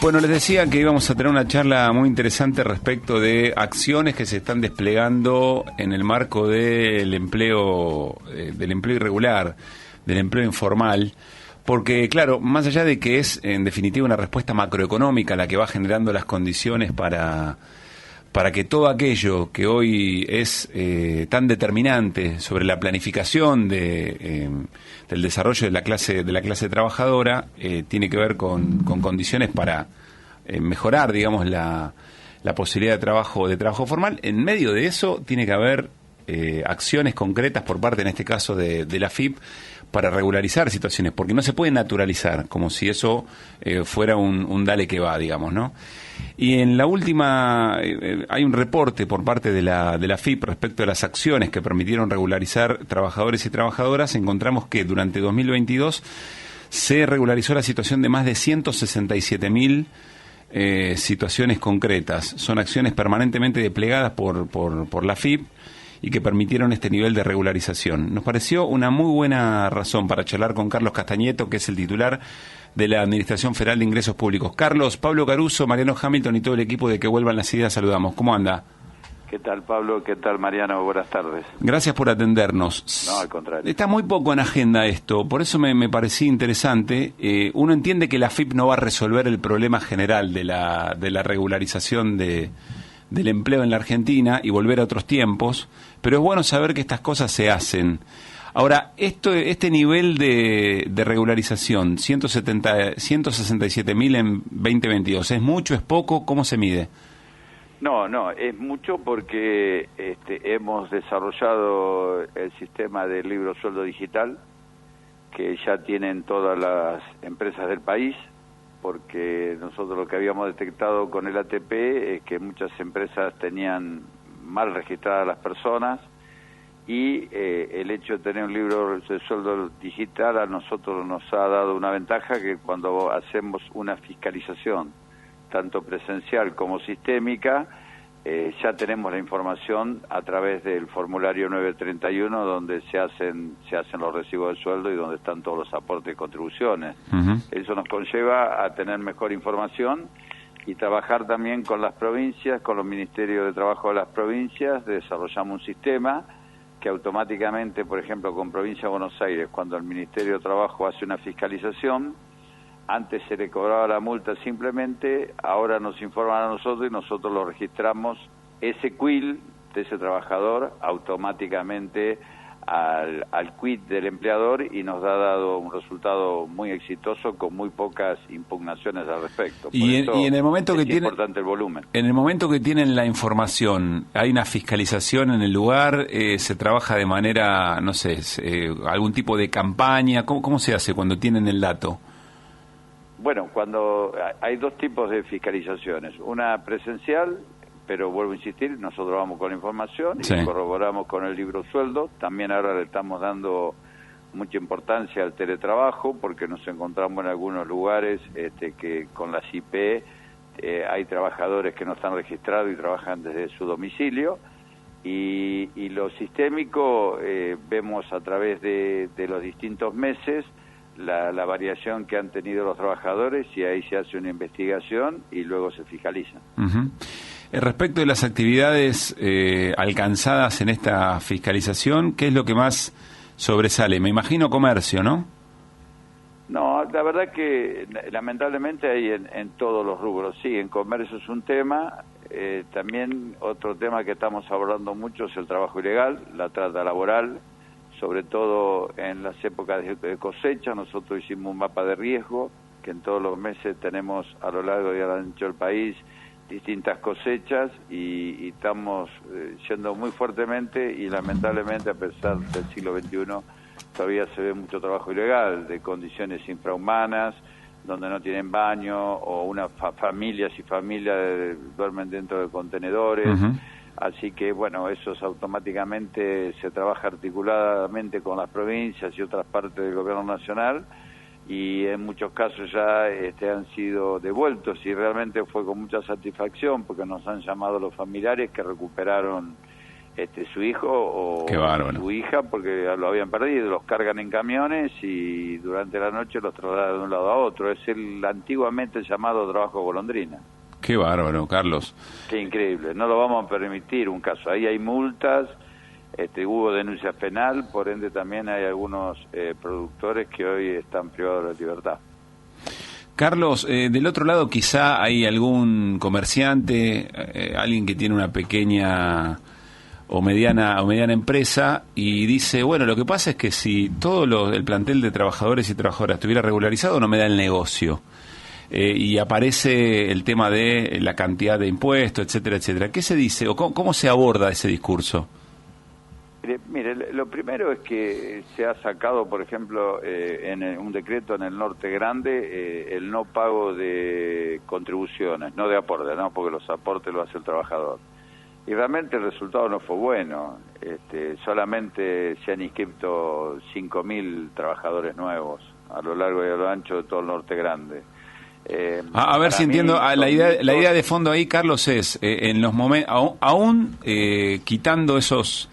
Bueno, les decía que íbamos a tener una charla muy interesante respecto de acciones que se están desplegando en el marco del empleo irregular, del empleo informal, porque claro, más allá de que es en definitiva una respuesta macroeconómica la que va generando las condiciones para que todo aquello que hoy es tan determinante sobre la planificación del desarrollo de la clase trabajadora, tiene que ver con condiciones para mejorar, digamos, la posibilidad de trabajo formal. En medio de eso tiene que haber acciones concretas por parte, en este caso, de la AFIP, para regularizar situaciones, porque no se puede naturalizar, como si eso fuera un dale que va, digamos, ¿no? Y en la última, hay un reporte por parte de la AFIP respecto a las acciones que permitieron regularizar trabajadores y trabajadoras. Encontramos que durante 2022 se regularizó la situación de más de 167.000 situaciones concretas. Son acciones permanentemente desplegadas por la AFIP y que permitieron este nivel de regularización. Nos pareció una muy buena razón para charlar con Carlos Castañeto, que es el titular de la Administración Federal de Ingresos Públicos. Carlos, Pablo Caruso, Mariano Hamilton y todo el equipo de Que Vuelvan las Ideas, saludamos. ¿Cómo anda? ¿Qué tal, Pablo? ¿Qué tal, Mariano? Buenas tardes. Gracias por atendernos. No, al contrario. Está muy poco en agenda esto, por eso me parecía interesante. Uno entiende que la AFIP no va a resolver el problema general de la regularización del empleo en la Argentina y volver a otros tiempos, pero es bueno saber que estas cosas se hacen. Ahora, este nivel de regularización, 167.000 en 2022, ¿es mucho, es poco? ¿Cómo se mide? No, es mucho porque hemos desarrollado el sistema del libro sueldo digital, que ya tienen todas las empresas del país, porque nosotros lo que habíamos detectado con el ATP es que muchas empresas tenían mal registradas las personas, y el hecho de tener un libro de sueldo digital a nosotros nos ha dado una ventaja, que cuando hacemos una fiscalización tanto presencial como sistémica, ya tenemos la información a través del formulario 931, donde se hacen los recibos de sueldo y donde están todos los aportes y contribuciones. Uh-huh. Eso nos conlleva a tener mejor información y trabajar también con las provincias, con los ministerios de trabajo de las provincias. Desarrollamos un sistema que automáticamente, por ejemplo, con Provincia de Buenos Aires, cuando el Ministerio de Trabajo hace una fiscalización, antes se le cobraba la multa simplemente, ahora nos informan a nosotros y nosotros lo registramos, ese quil de ese trabajador automáticamente al quit del empleador, y nos ha dado un resultado muy exitoso con muy pocas impugnaciones al respecto. Y en el momento que tienen, importante el volumen. En el momento que tienen la información, hay una fiscalización en el lugar, se trabaja de manera, no sé, algún tipo de campaña. ¿Cómo se hace cuando tienen el dato? Bueno, cuando hay dos tipos de fiscalizaciones, una presencial, pero vuelvo a insistir, nosotros vamos con la información y corroboramos con el libro sueldo. También ahora le estamos dando mucha importancia al teletrabajo, porque nos encontramos en algunos lugares que con las IP hay trabajadores que no están registrados y trabajan desde su domicilio. Y lo sistémico, vemos a través de los distintos meses la variación que han tenido los trabajadores, y ahí se hace una investigación y luego se fiscaliza. Uh-huh. Respecto de las actividades alcanzadas en esta fiscalización, ¿qué es lo que más sobresale? Me imagino comercio, ¿no? No, la verdad que lamentablemente hay en todos los rubros. Sí, en comercio es un tema. También otro tema que estamos abordando mucho es el trabajo ilegal, la trata laboral, sobre todo en las épocas de cosecha. Nosotros hicimos un mapa de riesgo, que en todos los meses tenemos a lo largo y a lo ancho del país distintas cosechas, y estamos yendo muy fuertemente, y lamentablemente, a pesar del siglo XXI, todavía se ve mucho trabajo ilegal, de condiciones infrahumanas, donde no tienen baño, o familias y familias duermen dentro de contenedores. Uh-huh. Así que, bueno, eso automáticamente se trabaja articuladamente con las provincias y otras partes del gobierno nacional, y en muchos casos ya han sido devueltos, y realmente fue con mucha satisfacción, porque nos han llamado los familiares que recuperaron su hijo o su hija, porque lo habían perdido. Los cargan en camiones y durante la noche los trasladan de un lado a otro. Es el antiguamente llamado trabajo golondrina. Qué bárbaro, Carlos. Qué increíble. No lo vamos a permitir un caso. Ahí hay multas, hubo denuncia penal, por ende también hay algunos productores que hoy están privados de la libertad. Carlos, del otro lado quizá hay algún comerciante, alguien que tiene una pequeña o mediana empresa y dice, bueno, lo que pasa es que si todo el plantel de trabajadores y trabajadoras estuviera regularizado no me da el negocio. Y aparece el tema de la cantidad de impuestos, etcétera, etcétera. ¿Qué se dice o cómo se aborda ese discurso? Mire, lo primero es que se ha sacado, por ejemplo, en un decreto en el Norte Grande, el no pago de contribuciones, no de aportes, ¿no? Porque los aportes lo hace el trabajador. Y realmente el resultado no fue bueno. Solamente se han inscrito 5.000 trabajadores nuevos a lo largo y a lo ancho de todo el Norte Grande. A ver si entiendo, la idea de fondo ahí, Carlos, es en los momentos, aún quitando esas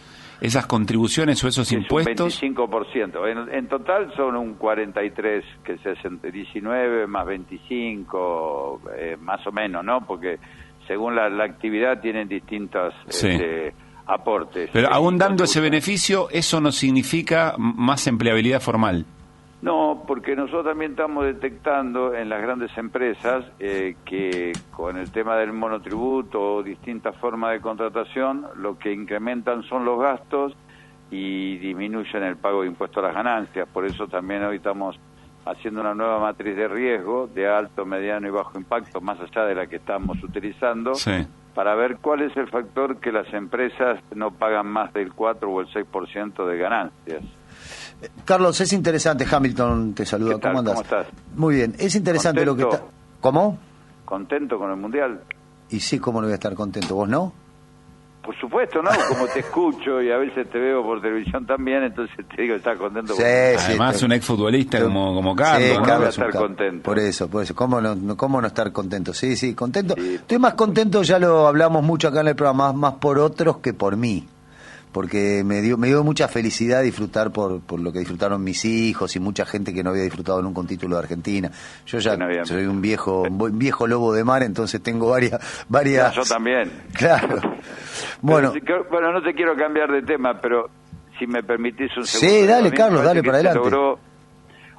contribuciones o esos impuestos. Un 25%. En total son un 43, que se hacen 19 más 25, más o menos, ¿no? Porque según la actividad tienen distintos aportes. Pero aún dando ese beneficio, ¿eso no significa más empleabilidad formal? No, porque nosotros también estamos detectando en las grandes empresas que con el tema del monotributo o distintas formas de contratación, lo que incrementan son los gastos y disminuyen el pago de impuestos a las ganancias. Por eso también hoy estamos haciendo una nueva matriz de riesgo de alto, mediano y bajo impacto, más allá de la que estamos utilizando, para ver cuál es el factor que las empresas no pagan más del 4 o el 6% de ganancias. Carlos, es interesante. Hamilton te saluda. ¿Cómo andás? ¿Cómo estás? Muy bien, es interesante lo que está... ¿Cómo? ¿Contento con el Mundial? Y sí, ¿cómo no voy a estar contento? ¿Vos no? Por supuesto, ¿no? Como te escucho y a veces te veo por televisión también, entonces te digo, ¿estás contento? Sí, Además, un exfutbolista como Carlos. Sí, ¿no? Carlos, estar contento. Por eso. ¿Cómo no estar contento? Sí, contento. Sí. Estoy más contento, ya lo hablamos mucho acá en el programa, más por otros que por mí. Porque me dio mucha felicidad disfrutar por lo que disfrutaron mis hijos y mucha gente que no había disfrutado nunca un título de Argentina. Yo ya soy un viejo lobo de mar, entonces tengo varias... No, yo también. Claro. Bueno, no te quiero cambiar de tema, pero si me permitís un segundo. Sí, dale, Carlos, dale para adelante. Se logró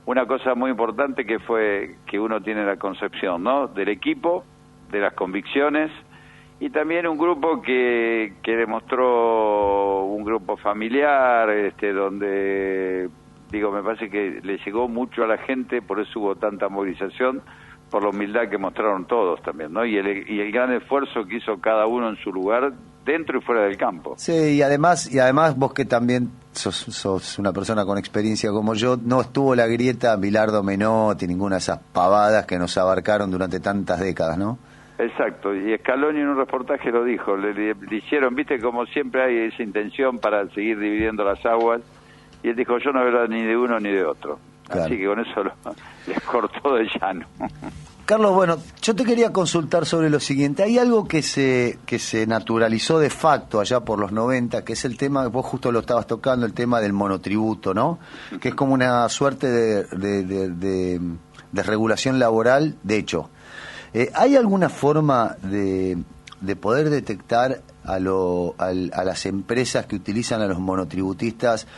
una cosa muy importante que fue que uno tiene la concepción, ¿no? Del equipo, de las convicciones, y también un grupo que demostró un grupo familiar, donde, me parece que le llegó mucho a la gente, por eso hubo tanta movilización, por la humildad que mostraron todos también, ¿no? Y el gran esfuerzo que hizo cada uno en su lugar, dentro y fuera del campo. Sí, y además vos que también sos una persona con experiencia como yo, no estuvo la grieta Bilardo Menotti, ninguna de esas pavadas que nos abarcaron durante tantas décadas, ¿no? Exacto, y Scaloni en un reportaje lo dijo, le hicieron, viste, como siempre hay esa intención para seguir dividiendo las aguas, y él dijo, yo no hablo ni de uno ni de otro. Claro. Así que con eso les cortó de llano. Carlos, bueno, yo te quería consultar sobre lo siguiente. Hay algo que se naturalizó de facto allá por los 90, que es el tema, vos justo lo estabas tocando, el tema del monotributo, ¿no? Que es como una suerte de regulación laboral, de hecho. ¿Hay alguna forma de poder detectar a las empresas que utilizan a los monotributistas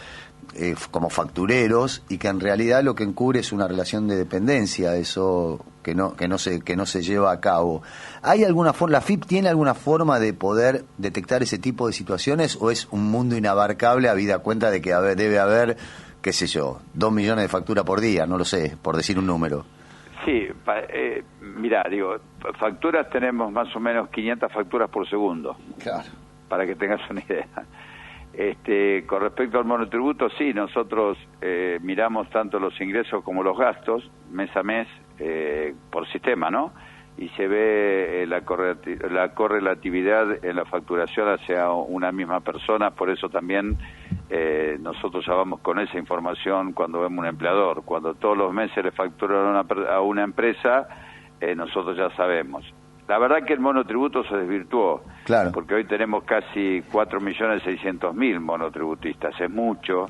como factureros y que en realidad lo que encubre es una relación de dependencia, eso que no se lleva a cabo? ¿Hay alguna forma, la FIP tiene alguna forma de poder detectar ese tipo de situaciones o es un mundo inabarcable habida cuenta de que debe haber, qué sé yo, 2 millones de facturas por día, no lo sé, por decir un número? Sí, mirá, facturas tenemos más o menos 500 facturas por segundo. Claro. Para que tengas una idea. Con respecto al monotributo, sí, nosotros miramos tanto los ingresos como los gastos, mes a mes, por sistema, ¿no? Y se ve la correlatividad en la facturación hacia una misma persona, por eso también nosotros ya vamos con esa información cuando vemos un empleador. Cuando todos los meses le facturan a una empresa, nosotros ya sabemos. La verdad que el monotributo se desvirtuó, Claro. porque hoy tenemos casi 4.600.000 monotributistas, es mucho,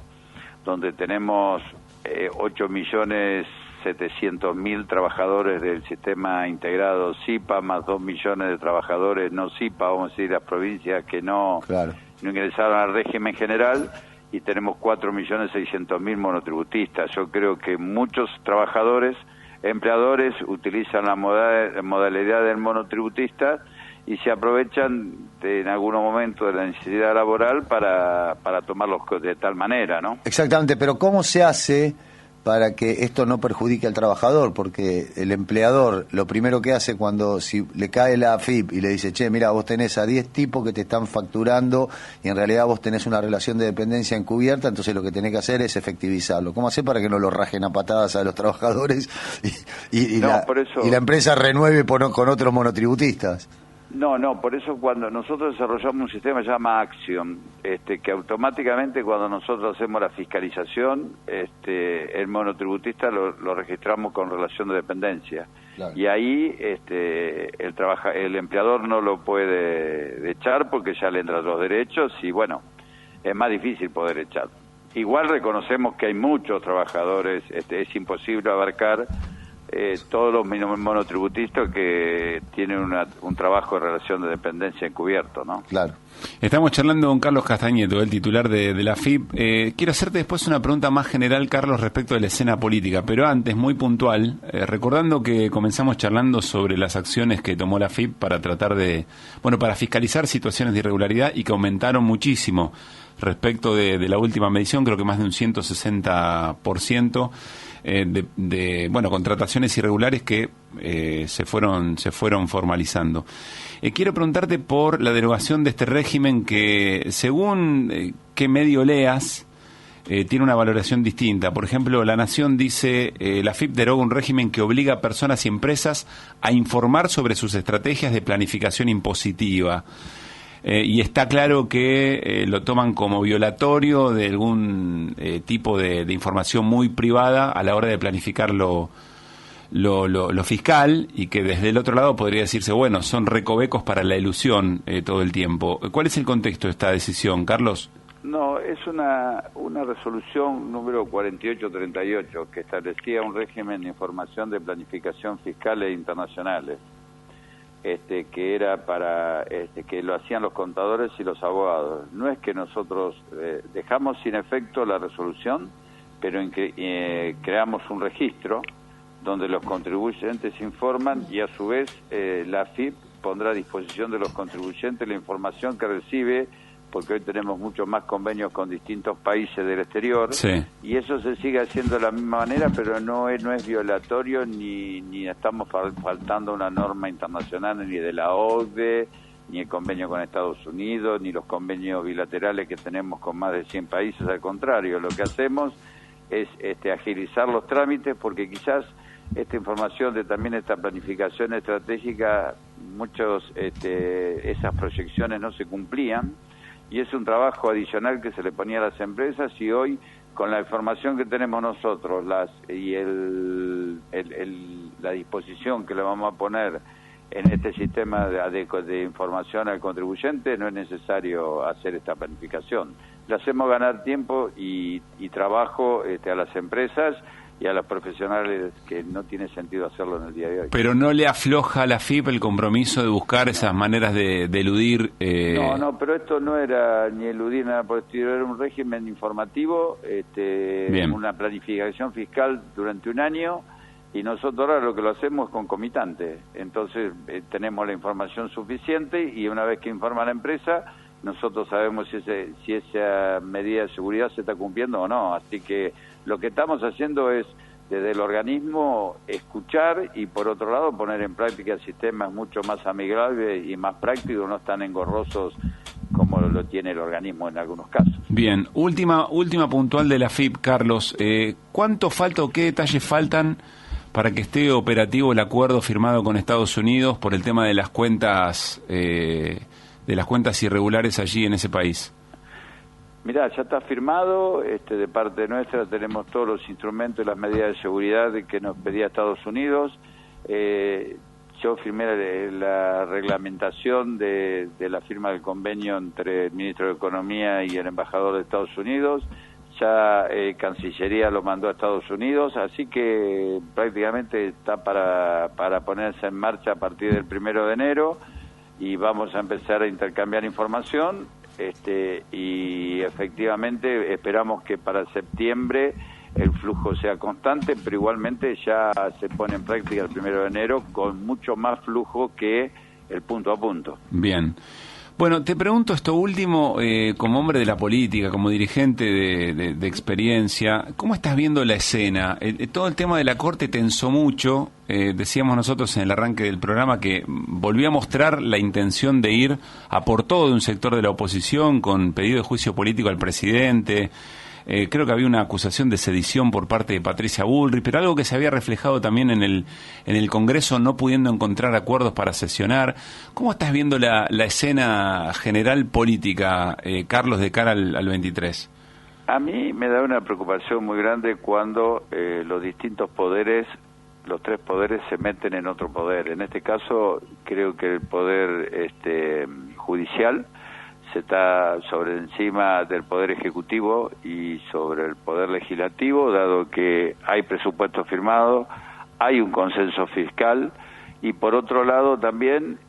donde tenemos 8.700.000 trabajadores del sistema integrado SIPA, más 2 millones de trabajadores no SIPA, vamos a decir, las provincias que no ingresaron al régimen general, y tenemos 4.600.000 monotributistas. Yo creo que muchos trabajadores, empleadores, utilizan la modalidad del monotributista y se aprovechan en algunos momentos de la necesidad laboral para tomarlos de tal manera, ¿no? Exactamente, pero ¿cómo se hace para que esto no perjudique al trabajador? Porque el empleador lo primero que hace cuando si le cae la AFIP y le dice, che, mira, vos tenés a 10 tipos que te están facturando y en realidad vos tenés una relación de dependencia encubierta, entonces lo que tenés que hacer es efectivizarlo. ¿Cómo hacer para que no lo rajen a patadas a los trabajadores y la empresa renueve con otros monotributistas? No, por eso cuando nosotros desarrollamos un sistema que se llama Action, que automáticamente cuando nosotros hacemos la fiscalización, el monotributista lo registramos con relación de dependencia. Claro. Y ahí el empleador no lo puede echar porque ya le entran los derechos y bueno, es más difícil poder echar. Igual reconocemos que hay muchos trabajadores, es imposible abarcar todos los monotributistas que tienen un trabajo de relación de dependencia encubierto, ¿no? Claro. Estamos charlando con Carlos Castañeto, el titular de la AFIP. Quiero hacerte después una pregunta más general, Carlos, respecto de la escena política, pero antes, muy puntual, recordando que comenzamos charlando sobre las acciones que tomó la AFIP para tratar para fiscalizar situaciones de irregularidad y que aumentaron muchísimo respecto de la última medición, creo que más de un 160%. De contrataciones irregulares que se fueron formalizando. Quiero preguntarte por la derogación de este régimen que, según qué medio leas, tiene una valoración distinta. Por ejemplo, La Nación dice, la AFIP deroga un régimen que obliga a personas y empresas a informar sobre sus estrategias de planificación impositiva. Y está claro que lo toman como violatorio de algún tipo de información muy privada a la hora de planificar lo fiscal, y que desde el otro lado podría decirse, bueno, son recovecos para la elusión todo el tiempo. ¿Cuál es el contexto de esta decisión, Carlos? No, es una resolución número 4838 que establecía un régimen de información de planificación fiscal e internacionales. Que era para que lo hacían los contadores y los abogados. No es que nosotros dejamos sin efecto la resolución, pero creamos un registro donde los contribuyentes informan y a su vez la AFIP pondrá a disposición de los contribuyentes la información que recibe, porque hoy tenemos muchos más convenios con distintos países del exterior, sí. Y eso se sigue haciendo de la misma manera, pero no es violatorio ni estamos faltando una norma internacional ni de la OCDE, ni el convenio con Estados Unidos, ni los convenios bilaterales que tenemos con más de 100 países. Al contrario, lo que hacemos es agilizar los trámites, porque quizás esta información de también esta planificación estratégica, esas proyecciones no se cumplían, y es un trabajo adicional que se le ponía a las empresas, y hoy con la información que tenemos nosotros y la disposición que le vamos a poner en este sistema de información al contribuyente, no es necesario hacer esta planificación. Le hacemos ganar tiempo y trabajo a las empresas y a los profesionales, que no tiene sentido hacerlo en el día de hoy. Pero ¿no le afloja a la AFIP el compromiso de buscar esas maneras de eludir? No, pero esto no era ni eludir nada por el estilo, era un régimen informativo, una planificación fiscal durante un año, y nosotros ahora lo que lo hacemos es concomitante. Entonces tenemos la información suficiente, y una vez que informa la empresa, nosotros sabemos si esa medida de seguridad se está cumpliendo o no. Así que lo que estamos haciendo es, desde el organismo, escuchar, y por otro lado poner en práctica sistemas mucho más amigables y más prácticos, no tan engorrosos como lo tiene el organismo en algunos casos. Bien, última puntual de la AFIP, Carlos. ¿Cuánto falta o qué detalles faltan para que esté operativo el acuerdo firmado con Estados Unidos por el tema de las cuentas irregulares allí en ese país? Mirá, ya está firmado, de parte nuestra tenemos todos los instrumentos y las medidas de seguridad que nos pedía Estados Unidos. yo firmé la reglamentación de la firma del convenio entre el ministro de Economía y el embajador de Estados Unidos. Ya Cancillería lo mandó a Estados Unidos, así que prácticamente está para ponerse en marcha a partir del 1 de enero y vamos a empezar a intercambiar información y efectivamente esperamos que para septiembre el flujo sea constante, pero igualmente ya se pone en práctica el 1 de enero con mucho más flujo que el punto a punto. Bien. Bueno, te pregunto esto último, como hombre de la política, como dirigente de experiencia, ¿cómo estás viendo la escena? Todo el tema de la Corte tensó mucho, decíamos nosotros en el arranque del programa que volvió a mostrar la intención de ir a por todo de un sector de la oposición con pedido de juicio político al presidente. Creo que había una acusación de sedición por parte de Patricia Bullrich, pero algo que se había reflejado también en el Congreso, no pudiendo encontrar acuerdos para sesionar. ¿Cómo estás viendo la escena general política, Carlos, de cara al 23? A mí me da una preocupación muy grande cuando los distintos poderes, los tres poderes, se meten en otro poder. En este caso, creo que el poder judicial se está sobre encima del Poder Ejecutivo y sobre el Poder Legislativo, dado que hay presupuesto firmado, hay un consenso fiscal y por otro lado también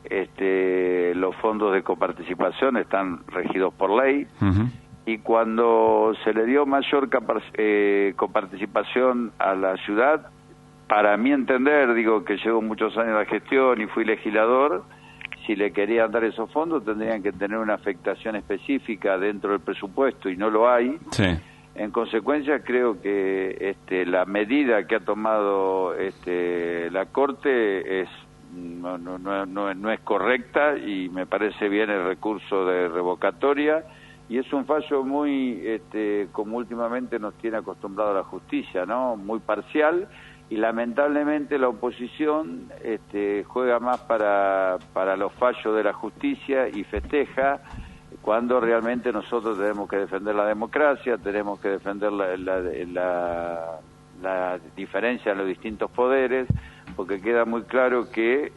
los fondos de coparticipación están regidos por ley. Uh-huh. Y cuando se le dio mayor coparticipación a la ciudad, para mi entender, digo que llevo muchos años de gestión y fui legislador, si le querían dar esos fondos tendrían que tener una afectación específica dentro del presupuesto y no lo hay. Sí. En consecuencia, creo que la medida que ha tomado la Corte no es correcta y me parece bien el recurso de revocatoria y es un fallo muy, como últimamente nos tiene acostumbrado la justicia, ¿no? Muy parcial. Y lamentablemente la oposición juega más para los fallos de la justicia y festeja cuando realmente nosotros tenemos que defender la democracia, tenemos que defender la diferencia en los distintos poderes, porque queda muy claro que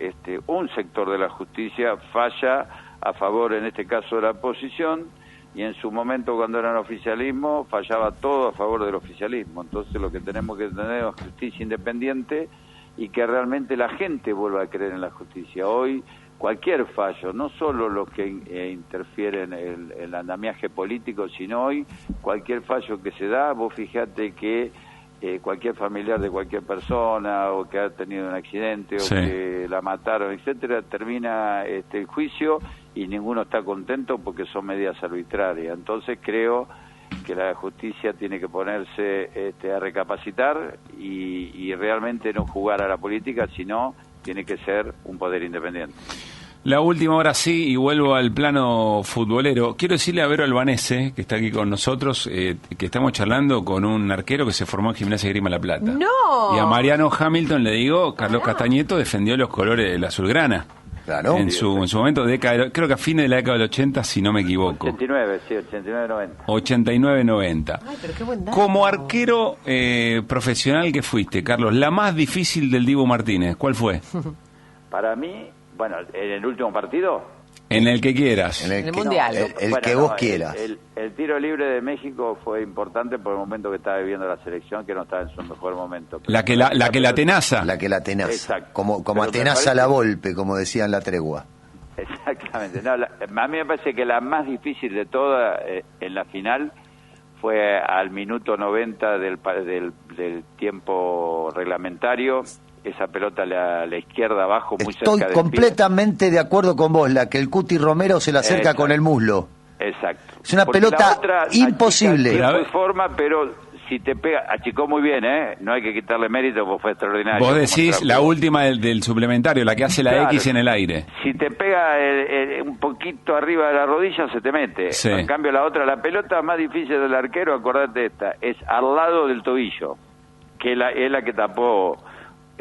un sector de la justicia falla a favor, en este caso, de la oposición, y en su momento cuando era el oficialismo fallaba todo a favor del oficialismo. Entonces lo que tenemos que tener es justicia independiente y que realmente la gente vuelva a creer en la justicia. Hoy cualquier fallo, no solo los que interfieren en el andamiaje político, sino hoy cualquier fallo que se da, vos fijate que cualquier familiar de cualquier persona o que ha tenido un accidente o que la mataron, etcétera, termina el juicio y ninguno está contento porque son medidas arbitrarias. Entonces creo que la justicia tiene que ponerse a recapacitar y realmente no jugar a la política, sino tiene que ser un poder independiente. La última, ahora sí, y vuelvo al plano futbolero. Quiero decirle a Vero Albanese, que está aquí con nosotros, que estamos charlando con un arquero que se formó en Gimnasia de Grima La Plata. ¡No! Y a Mariano Hamilton le digo, Carlos Castañeto defendió los colores del azulgrana. Claro. En su momento, creo que a fines de la década del 80, si no me equivoco. 89-90. 89-90. Ay, pero qué buen dato. Como arquero profesional que fuiste, Carlos, la más difícil del Dibu Martínez, ¿cuál fue? Para mí, bueno, en el último partido. En el que quieras. En el Mundial. El que vos quieras. El tiro libre de México fue importante por el momento que estaba viviendo la selección, que no estaba en su mejor momento. Pero la que la tenaza. La que la tenaza. Exacto. Como atenaza la Volpe, como decía en La Tregua. Exactamente. No, a mí me parece que la más difícil de todas en la final fue al minuto 90 del tiempo reglamentario. Esa pelota a la izquierda abajo, muy cerca del Estoy completamente de acuerdo con vos, la que el Cuti Romero se la acerca con el muslo. Exacto. Es una pelota imposible. De forma, pero si te pega, achicó muy bien, no hay que quitarle mérito porque fue extraordinario. Vos decís la última del suplementario, la que hace la X en el aire. Si te pega un poquito arriba de la rodilla, se te mete. Sí. En cambio, la otra, la pelota más difícil del arquero, acordate esta, es al lado del tobillo, que es la que tapó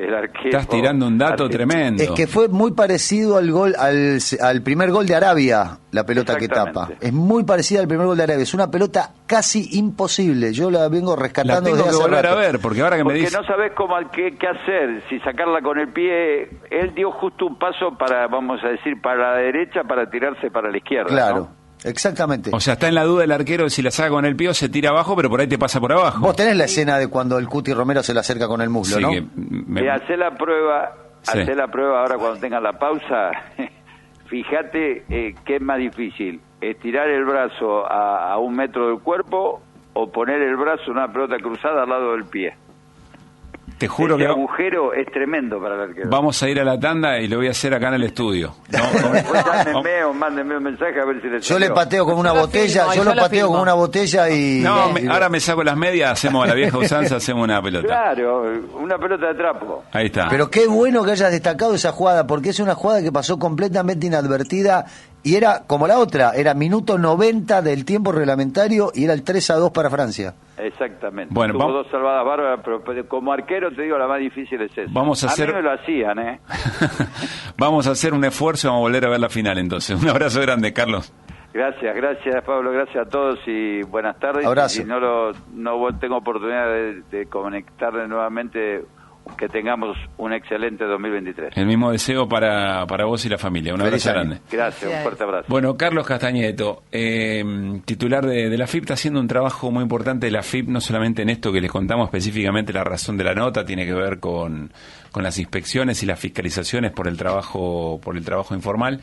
el arquero. Estás tirando un dato tremendo. Es que fue muy parecido al gol, al primer gol de Arabia, la pelota que tapa. Es muy parecida al primer gol de Arabia. Es una pelota casi imposible. Yo la vengo rescatando desde hace rato. La tengo que volver a ver, porque ahora que me dice... no sabes qué hacer, si sacarla con el pie. Él dio justo un paso para, vamos a decir, para la derecha, para tirarse para la izquierda. Claro. ¿no? Exactamente. O sea, está en la duda el arquero de si la saca con el pie o se tira abajo, pero por ahí te pasa por abajo. Vos tenés la escena de cuando el Cuti Romero se le acerca con el muslo, sí, ¿no? Y hacé la prueba, ahora cuando tengan la pausa. Fíjate qué es más difícil, estirar el brazo a 1 metro del cuerpo o poner el brazo en una pelota cruzada al lado del pie. Te juro que... El agujero es tremendo para el arquero. Vamos a ir a la tanda y lo voy a hacer acá en el estudio. Mándenme un mensaje a ver si les Yo le pateo con una botella, yo lo pateo con una botella y... No, ahora me saco las medias, hacemos a la vieja usanza, hacemos una pelota. Claro, una pelota de trapo. Ahí está. Pero qué bueno que hayas destacado esa jugada, porque es una jugada que pasó completamente inadvertida y era como la otra, era minuto 90 del tiempo reglamentario y era el 3-2 para Francia. Exactamente. Bueno, tuvo 2 salvadas bárbaras, pero como arquero te digo, la más difícil es esa. Vamos a hacer... mí me lo hacían, ¿eh? Vamos a hacer un esfuerzo y vamos a volver a ver la final entonces. Un abrazo grande, Carlos. Gracias Pablo, gracias a todos y buenas tardes. Abrazo. Y si no tengo oportunidad de conectarle nuevamente, que tengamos un excelente 2023. El mismo deseo para vos y la familia. Un abrazo grande. Gracias, un fuerte abrazo. Bueno, Carlos Castañeto, titular de la FIP, está haciendo un trabajo muy importante de la FIP, no solamente en esto que les contamos específicamente, la razón de la nota, tiene que ver con las inspecciones y las fiscalizaciones por el trabajo informal.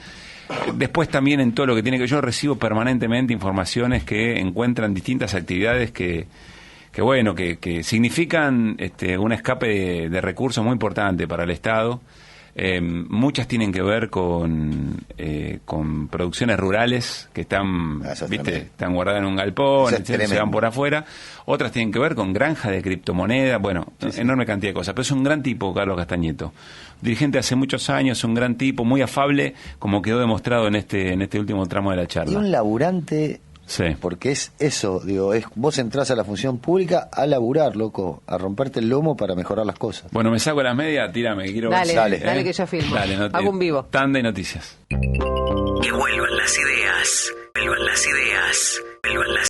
Después también en todo lo que tiene que... Yo recibo permanentemente informaciones que encuentran distintas actividades que significan un escape de recursos muy importante para el Estado. Muchas tienen que ver con producciones rurales que están guardadas en un galpón, se van por afuera. Otras tienen que ver con granja de criptomonedas, enorme cantidad de cosas. Pero es un gran tipo, Carlos Castañeto. Dirigente hace muchos años, un gran tipo, muy afable, como quedó demostrado en este último tramo de la charla. Y un laburante... Sí. Porque es eso, vos entrás a la función pública a laburar, loco, a romperte el lomo para mejorar las cosas. Bueno, me saco las medias, tírame, quiero dale, ver. Dale que yo filmo. Hago un vivo. Tanda y noticias. Que vuelvan las ideas, vuelvan las ideas, vuelvan las